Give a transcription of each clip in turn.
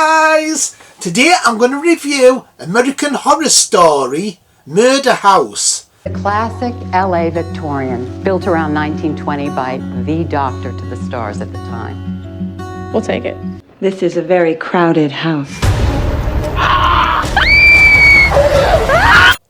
guys! Today I'm going to review American Horror Story, Murder House. A classic LA Victorian, built around 1920 by the doctor to the stars at the time. We'll take it. This is a very crowded house.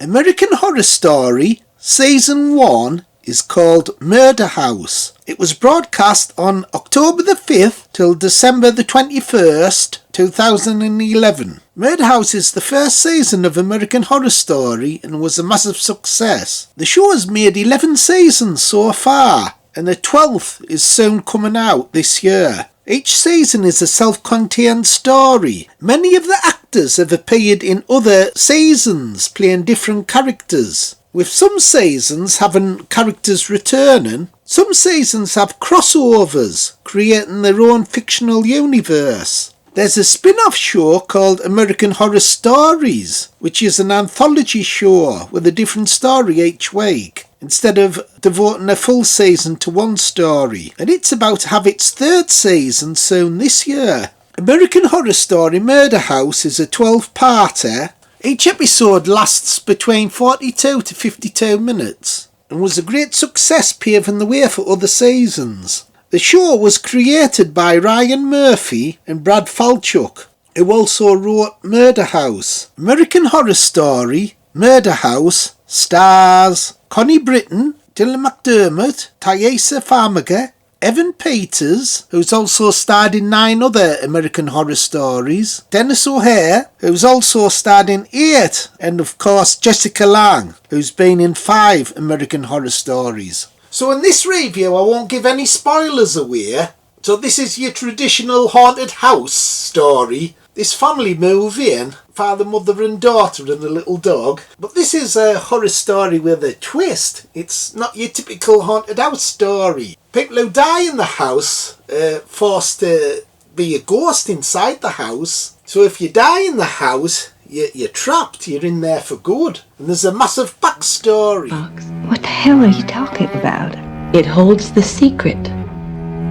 American Horror Story, Season 1 is called Murder House. It was broadcast on October the 5th till December the 21st, 2011. Murder House is the first season of American Horror Story and was a massive success. The show has made 11 seasons so far, and the 12th is soon coming out this year. Each season is a self-contained story. Many of the actors have appeared in other seasons, playing different characters, with some seasons having characters returning. Some seasons have crossovers, creating their own fictional universe. There's a spin-off show called American Horror Stories, which is an anthology show with a different story each week, instead of devoting a full season to one story. And it's about to have its third season soon this year. American Horror Story Murder House is a 12-parter. Each episode lasts between 42 to 52 minutes and was a great success, paving the way for other seasons. The show was created by Ryan Murphy and Brad Falchuk, who also wrote Murder House. American Horror Story Murder House stars Connie Britton, Dylan McDermott, Taissa Farmiga, Evan Peters, who's also starred in 9 other American Horror Stories, Denis O'Hare, who's also starred in 8, and of course Jessica Lange, who's been in 5 American Horror Stories. So in this review I won't give any spoilers away. So this is your traditional haunted house story. This family move in, father, mother and daughter and a little dog. But this is a horror story with a twist. It's not your typical haunted house story. People who die in the house are forced to be a ghost inside the house. So if you die in the house, you're trapped, you're in there for good. And there's a massive backstory. What the hell are you talking about? It holds the secret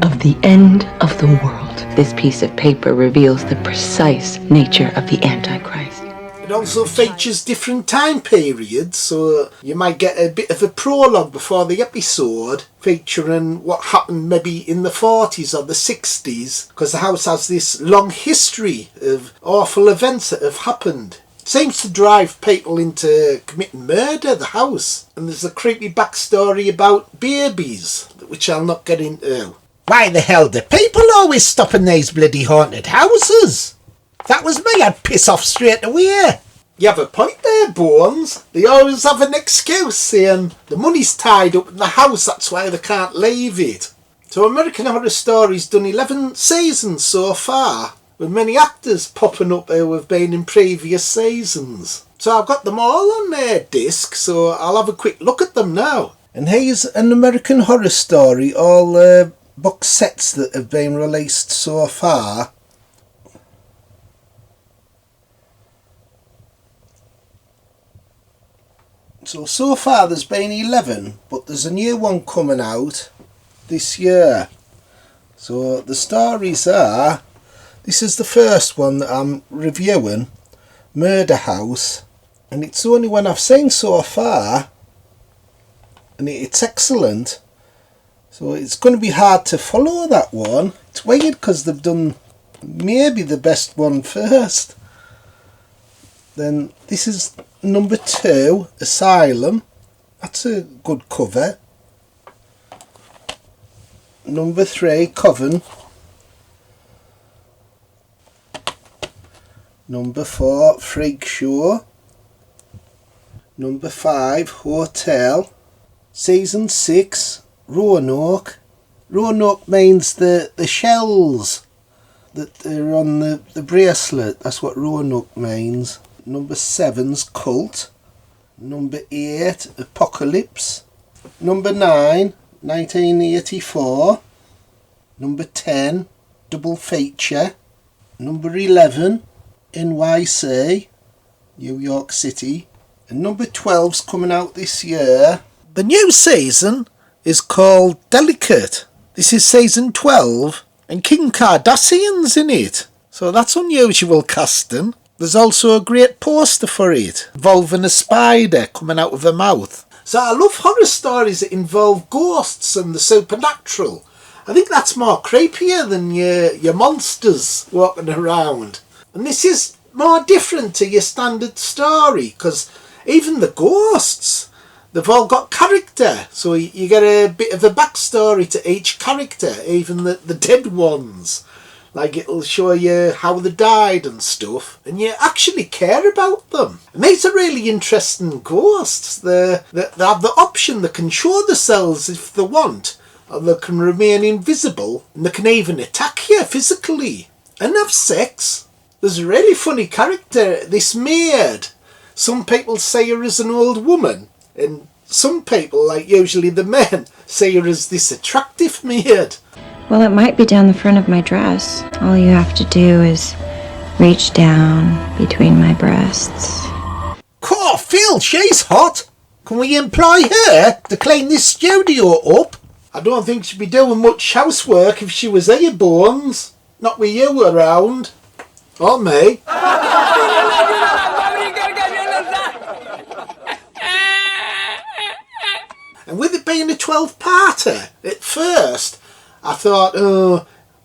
of the end of the world. This piece of paper reveals the precise nature of the Antichrist. It also features different time periods, so you might get a bit of a prologue before the episode featuring what happened maybe in the 40s or the 60s, because the house has this long history of awful events that have happened. It seems to drive people into committing murder, the house. And there's a creepy backstory about babies, which I'll not get into. Why the hell do people always stop in these bloody haunted houses? If that was me, I'd piss off straight away. You have a point there, Bones. They always have an excuse saying the money's tied up in the house, that's why they can't leave it. So American Horror Story's done 11 seasons so far, with many actors popping up who have been in previous seasons. So I've got them all on their disc, so I'll have a quick look at them now. And here's an American Horror Story, all box sets that have been released so far. So far there's been 11, but there's a new one coming out this year. So the stories are, this is the first one that I'm reviewing, Murder House, and it's the only one I've seen so far, and it's excellent. So it's going to be hard to follow that one. It's weird because they've done maybe the best one first. Then this is number 2, Asylum. That's a good cover. Number 3, Coven. Number 4, Freak Show. Number 5, Hotel. Season 6, Roanoke. Roanoke means the shells that are on the bracelet. That's what Roanoke means. Number 7's Cult. Number 8, Apocalypse. Number 9, 1984. Number 10, Double Feature. Number 11, NYC, New York City. And number 12's coming out this year. The new season is called Delicate. This is season 12 and Kim Kardashian's in it. So that's unusual casting. There's also a great poster for it, involving a spider coming out of her mouth. So I love horror stories that involve ghosts and the supernatural. I think that's more creepier than your monsters walking around. And this is more different to your standard story, because even the ghosts, they've all got character. So you get a bit of a backstory to each character, even the dead ones. Like, it'll show you how they died and stuff, and you actually care about them. And these are really interesting ghosts. They have the option, they can show themselves if they want, or they can remain invisible, and they can even attack you physically and have sex. There's a really funny character, this maid. Some people say her as an old woman, and some people, like usually the men, say her as this attractive maid. Well, it might be down the front of my dress. All you have to do is reach down between my breasts. Cool, Phil, she's hot. Can we employ her to clean this studio up? I don't think she'd be doing much housework if she was here, Bones. Not with you around. Or me. And with it being a 12-parter, at first, I thought,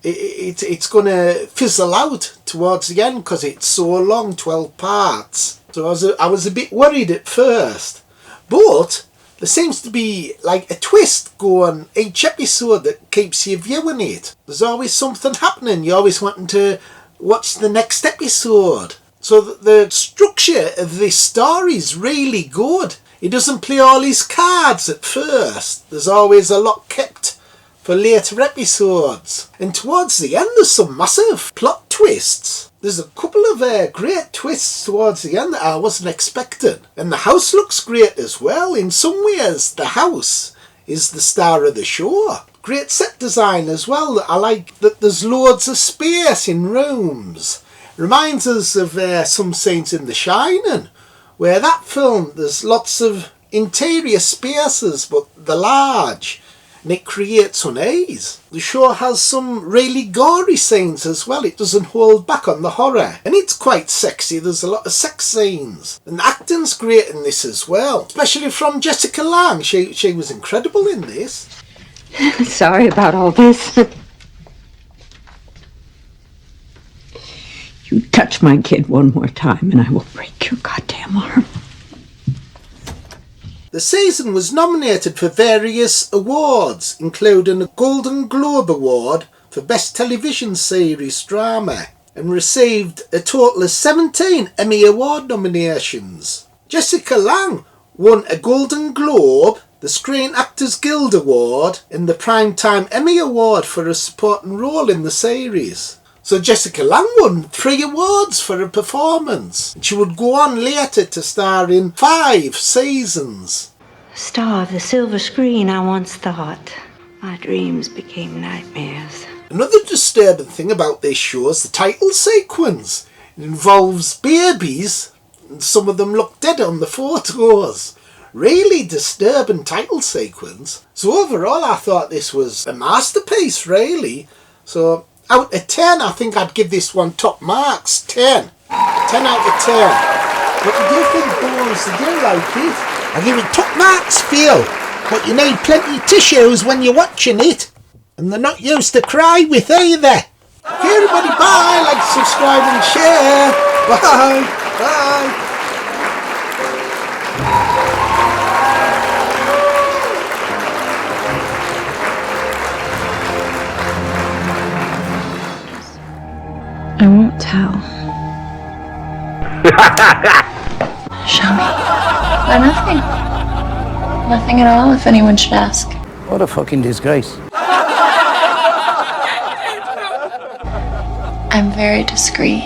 it's going to fizzle out towards the end because it's so long, 12 parts. So I was a bit worried at first. But there seems to be like a twist going each episode that keeps you viewing it. There's always something happening. You're always wanting to watch the next episode. So the structure of this story is really good. He doesn't play all his cards at first. There's always a lot kept for later episodes. And towards the end there's some massive plot twists. There's a couple of great twists towards the end that I wasn't expecting. And the house looks great as well. In some ways the house is the star of the show. Great set design as well. I like that there's loads of space in rooms. Reminds us of some scenes in The Shining, where that film there's lots of interior spaces but they're large. And it creates unease. The show has some really gory scenes as well. It doesn't hold back on the horror. And it's quite sexy. There's a lot of sex scenes. And the acting's great in this as well. Especially from Jessica Lange. She was incredible in this. Sorry about all this. You touch my kid one more time and I will break your goddamn arm. The season was nominated for various awards, including a Golden Globe Award for Best Television Series Drama, and received a total of 17 Emmy Award nominations. Jessica Lange won a Golden Globe, the Screen Actors Guild Award, and the Primetime Emmy Award for a supporting role in the series. So Jessica Lange won 3 awards for her performance. And she would go on later to star in 5 seasons. Star of the silver screen, I once thought. My dreams became nightmares. Another disturbing thing about this show is the title sequence. It involves babies, and some of them look dead on the photos. Really disturbing title sequence. So overall I thought this was a masterpiece, really. So out of 10, I think I'd give this one top marks. 10. 10 out of 10. What do you think, Bones? Did you like it? I give it top marks, Phil. But you need plenty of tissues when you're watching it. And they're not used to cry with either. Okay, everybody, bye. Like, subscribe and share. Bye. Bye. I won't tell. Show me. Nothing. Nothing at all, if anyone should ask. What a fucking disgrace. I'm very discreet.